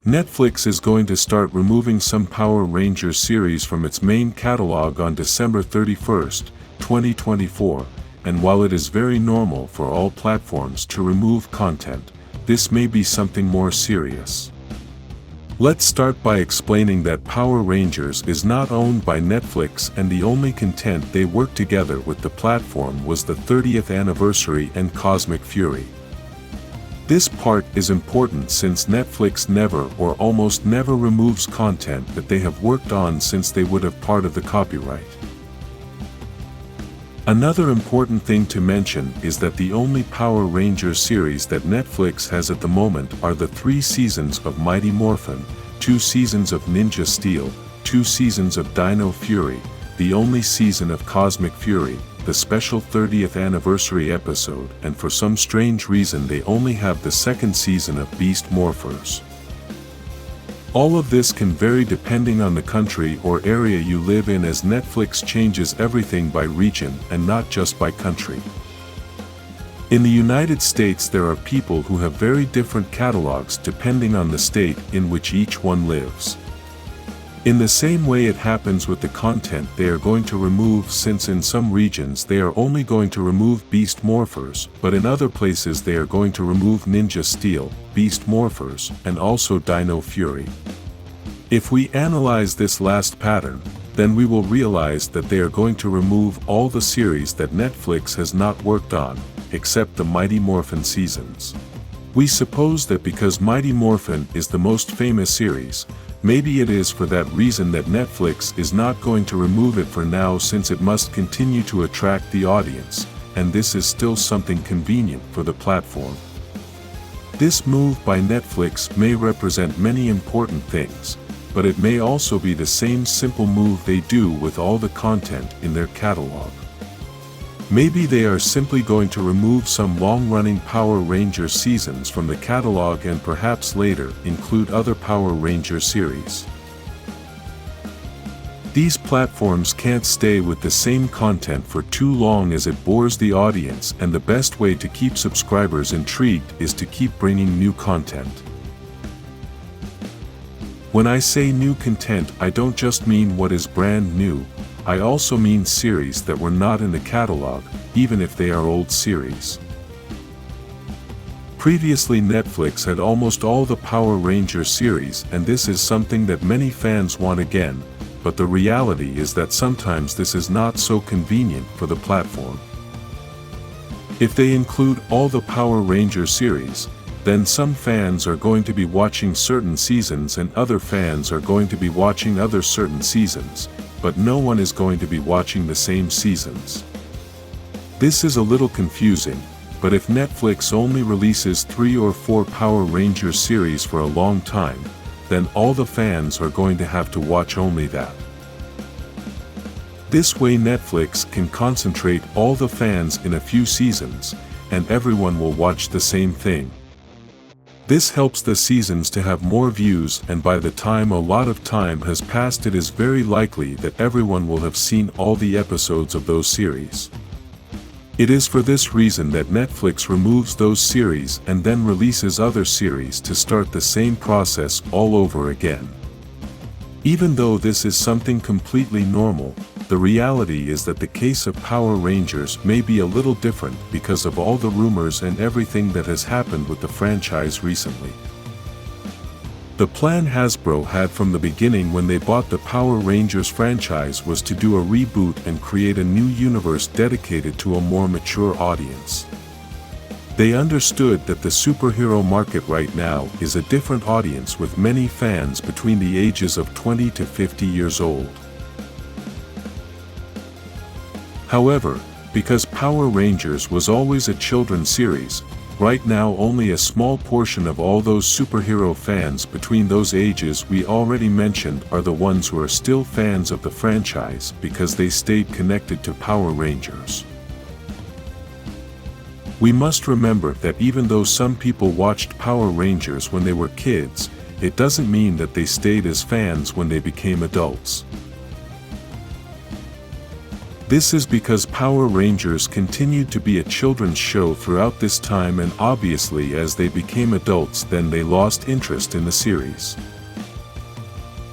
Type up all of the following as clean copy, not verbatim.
Netflix is going to start removing some Power Rangers series from its main catalog on December 31st, 2024, and while it is very normal for all platforms to remove content, this may be something more serious. Let's start by explaining that Power Rangers is not owned by Netflix, and the only content they worked together with the platform was the 30th anniversary and Cosmic Fury. This part is important since Netflix never or almost never removes content that they have worked on since they would have part of the copyright. Another important thing to mention is that the only Power Rangers series that Netflix has at the moment are the 3 seasons of Mighty Morphin, 2 seasons of Ninja Steel, 2 seasons of Dino Fury, the only season of Cosmic Fury, the special 30th anniversary episode, and for some strange reason they only have the 2nd season of Beast Morphers. All of this can vary depending on the country or area you live in, as Netflix changes everything by region and not just by country. In the United States there are people who have very different catalogs depending on the state in which each one lives. In the same way it happens with the content they are going to remove, since in some regions they are only going to remove Beast Morphers, but in other places they are going to remove Ninja Steel, Beast Morphers, and also Dino Fury. If we analyze this last pattern, then we will realize that they are going to remove all the series that Netflix has not worked on, except the Mighty Morphin seasons. We suppose that because Mighty Morphin is the most famous series, maybe it is for that reason that Netflix is not going to remove it for now, since it must continue to attract the audience, and this is still something convenient for the platform. This move by Netflix may represent many important things, but it may also be the same simple move they do with all the content in their catalog. Maybe they are simply going to remove some long-running Power Ranger seasons from the catalog and perhaps later include other Power Ranger series. These platforms can't stay with the same content for too long, as it bores the audience, and the best way to keep subscribers intrigued is to keep bringing new content. When I say new content, I don't just mean what is brand new, I also mean series that were not in the catalog, even if they are old series. Previously Netflix had almost all the Power Rangers series, and this is something that many fans want again, but the reality is that sometimes this is not so convenient for the platform. If they include all the Power Rangers series, then some fans are going to be watching certain seasons and other fans are going to be watching other certain seasons, but no one is going to be watching the same seasons. This is a little confusing, but if Netflix only releases 3 or 4 Power Rangers series for a long time, then all the fans are going to have to watch only that. This way Netflix can concentrate all the fans in a few seasons, and everyone will watch the same thing. This helps the seasons to have more views, and by the time a lot of time has passed it is very likely that everyone will have seen all the episodes of those series. It is for this reason that Netflix removes those series and then releases other series to start the same process all over again. Even though this is something completely normal, the reality is that the case of Power Rangers may be a little different because of all the rumors and everything that has happened with the franchise recently. The plan Hasbro had from the beginning when they bought the Power Rangers franchise was to do a reboot and create a new universe dedicated to a more mature audience. They understood that the superhero market right now is a different audience, with many fans between the ages of 20 to 50 years old. However, because Power Rangers was always a children's series, right now only a small portion of all those superhero fans between those ages we already mentioned are the ones who are still fans of the franchise because they stayed connected to Power Rangers. We must remember that even though some people watched Power Rangers when they were kids, it doesn't mean that they stayed as fans when they became adults. This is because Power Rangers continued to be a children's show throughout this time, and obviously as they became adults then they lost interest in the series.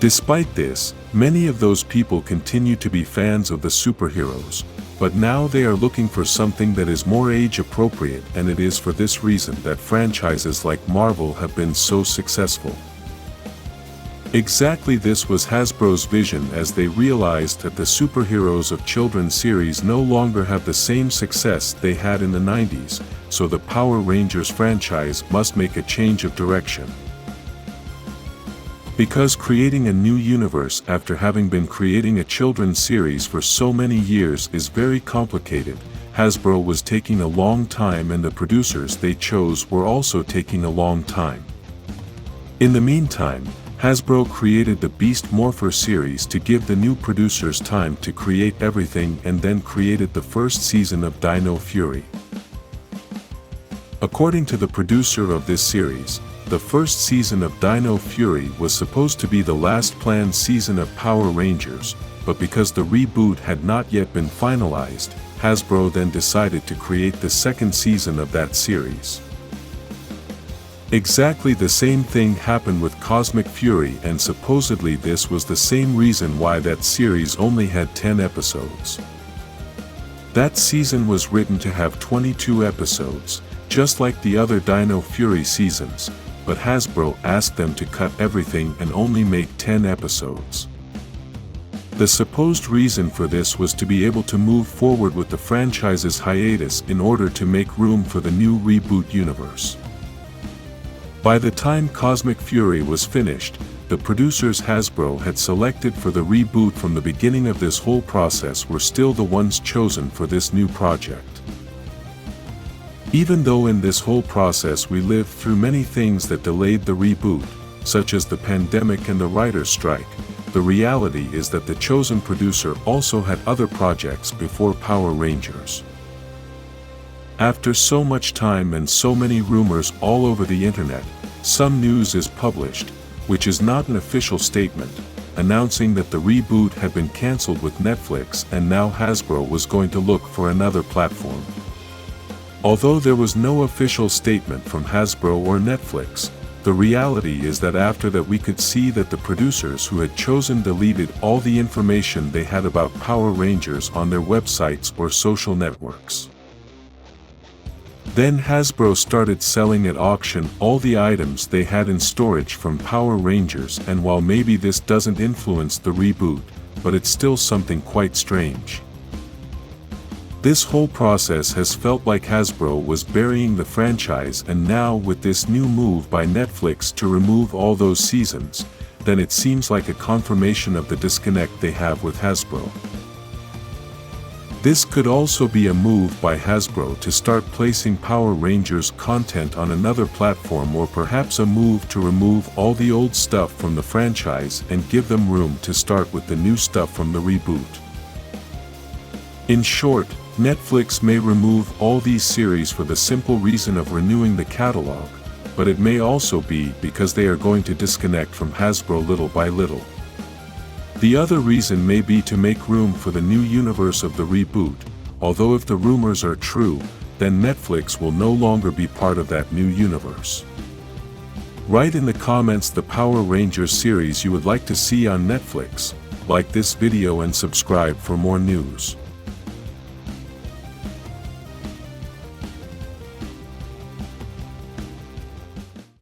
Despite this, many of those people continue to be fans of the superheroes, but now they are looking for something that is more age appropriate, and it is for this reason that franchises like Marvel have been so successful. Exactly this was Hasbro's vision as they realized that the superheroes of children's series no longer have the same success they had in the 90s, so the Power Rangers franchise must make a change of direction. Because creating a new universe after having been creating a children's series for so many years is very complicated, Hasbro was taking a long time, and the producers they chose were also taking a long time. In the meantime, Hasbro created the Beast Morpher series to give the new producers time to create everything, and then created the first season of Dino Fury. According to the producer of this series, the first season of Dino Fury was supposed to be the last planned season of Power Rangers, but because the reboot had not yet been finalized, Hasbro then decided to create the second season of that series. Exactly the same thing happened with Cosmic Fury, and supposedly this was the same reason why that series only had 10 episodes. That season was written to have 22 episodes, just like the other Dino Fury seasons, but Hasbro asked them to cut everything and only make 10 episodes. The supposed reason for this was to be able to move forward with the franchise's hiatus in order to make room for the new reboot universe. By the time Cosmic Fury was finished, the producers Hasbro had selected for the reboot from the beginning of this whole process were still the ones chosen for this new project. Even though in this whole process we lived through many things that delayed the reboot, such as the pandemic and the writer's strike, the reality is that the chosen producer also had other projects before Power Rangers. After so much time and so many rumors all over the internet, some news is published, which is not an official statement, announcing that the reboot had been cancelled with Netflix and now Hasbro was going to look for another platform. Although there was no official statement from Hasbro or Netflix, the reality is that after that we could see that the producers who had chosen deleted all the information they had about Power Rangers on their websites or social networks. Then Hasbro started selling at auction all the items they had in storage from Power Rangers, and while maybe this doesn't influence the reboot, but it's still something quite strange. This whole process has felt like Hasbro was burying the franchise, and now with this new move by Netflix to remove all those seasons, then it seems like a confirmation of the disconnect they have with Hasbro. This could also be a move by Hasbro to start placing Power Rangers content on another platform, or perhaps a move to remove all the old stuff from the franchise and give them room to start with the new stuff from the reboot. In short, Netflix may remove all these series for the simple reason of renewing the catalog, but it may also be because they are going to disconnect from Hasbro little by little. The other reason may be to make room for the new universe of the reboot, although if the rumors are true, then Netflix will no longer be part of that new universe. Write in the comments the Power Rangers series you would like to see on Netflix, like this video and subscribe for more news.